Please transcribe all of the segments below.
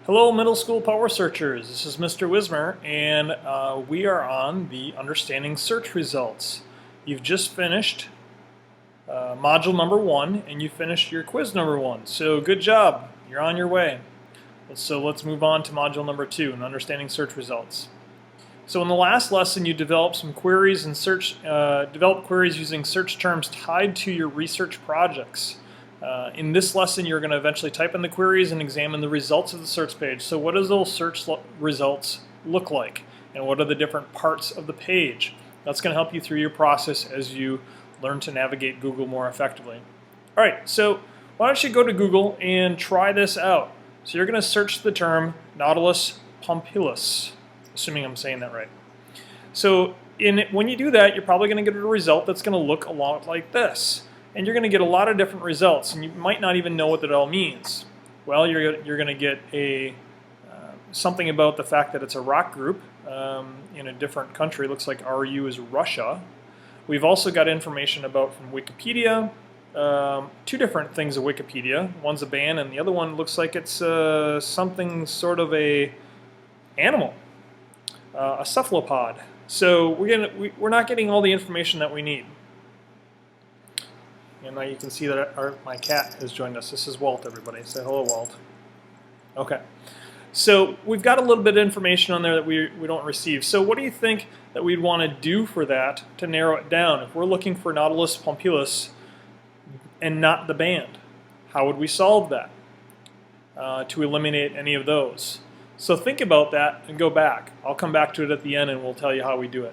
Hello, middle school power searchers. This is Mr. Wismer, and we are on the Understanding Search Results. You've just finished module number 1, and you finished your quiz number 1. So good job. You're on your way. So let's move on to module number 2, and Understanding Search Results. So in the last lesson, you developed some queries and developed queries using search terms tied to your research projects. In this lesson, you're going to eventually type in the queries and examine the results of the search page. So what does those search results look like? And what are the different parts of the page? That's going to help you through your process as you learn to navigate Google more effectively. All right, so why don't you go to Google and try this out? So you're going to search the term Nautilus pompilus, assuming I'm saying that right. So when you do that, you're probably going to get a result that's going to look a lot like this. And you're going to get a lot of different results, and you might not even know what it all means. Well, you're going to get something about the fact that it's a rock group in a different country. It looks like RU is Russia. We've also got information about from Wikipedia, two different things of Wikipedia. One's a band, and the other one looks like it's something sort of a animal, a cephalopod. So we're not getting all the information that we need. And now you can see that my cat has joined us. This is Walt, everybody. Say hello, Walt. Okay. So we've got a little bit of information on there that we don't receive. So what do you think that we'd want to do for that to narrow it down? If we're looking for Nautilus pompilus and not the band, how would we solve that to eliminate any of those? So think about that and go back. I'll come back to it at the end and we'll tell you how we do it.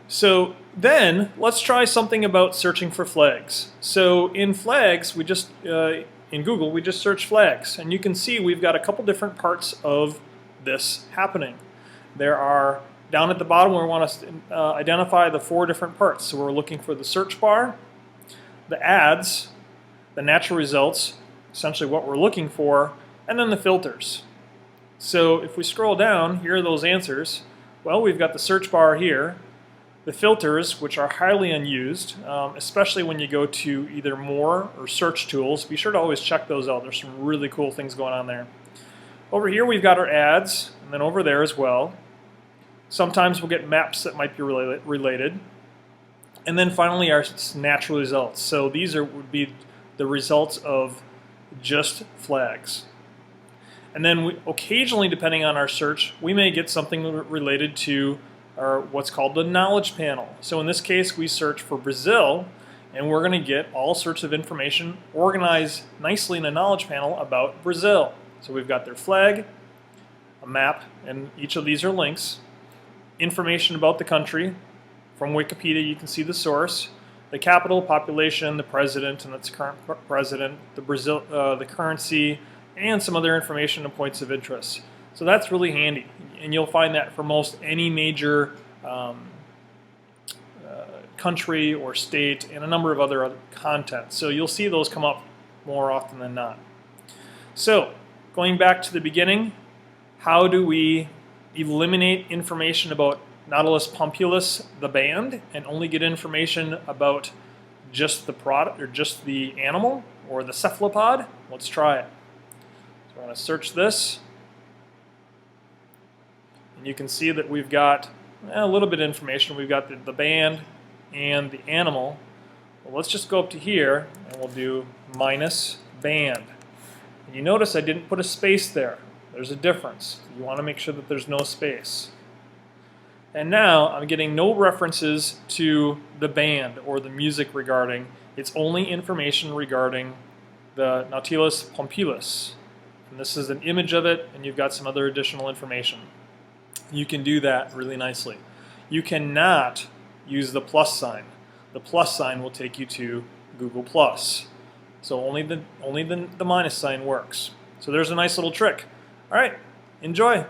So then let's try something about searching for flags. So in flags, in Google, we just search flags, and you can see we've got a couple different parts of this happening. There are, down at the bottom, we want to identify the 4 different parts. So we're looking for the search bar, the ads, the natural results, essentially what we're looking for, and then the filters. So if we scroll down, here are those answers. Well, we've got the search bar here. The filters, which are highly unused, especially when you go to either more or search tools. Be sure to always check those out. There's some really cool things going on there. Over here we've got our ads, and then over there as well. Sometimes we'll get maps that might be related. And then finally our natural results. So these would be the results of just flags. And then occasionally, depending on our search, we may get something related to what's called the knowledge panel. So in this case, we search for Brazil, and we're going to get all sorts of information organized nicely in a knowledge panel about Brazil. So we've got their flag, a map, and each of these are links. Information about the country. From Wikipedia, you can see the source, the capital, population, the president, and its current president, the currency, and some other information and points of interest. So that's really handy, and you'll find that for most any major country or state and a number of other content. So you'll see those come up more often than not. So going back to the beginning, how do we eliminate information about Nautilus pompilus, the band, and only get information about just the product or just the animal or the cephalopod? Let's try it. So we're going to search this. You can see that we've got a little bit of information. We've got the band and the animal. Well, let's just go up to here and we'll do minus band. And you notice I didn't put a space there. There's a difference. You want to make sure that there's no space. And now I'm getting no references to the band or the music regarding. It's only information regarding the Nautilus pompilus. And this is an image of it, and you've got some other additional information. You can do that really nicely. You cannot use the plus sign. The plus sign will take you to Google+. So only the minus sign works. So there's a nice little trick. All right, enjoy.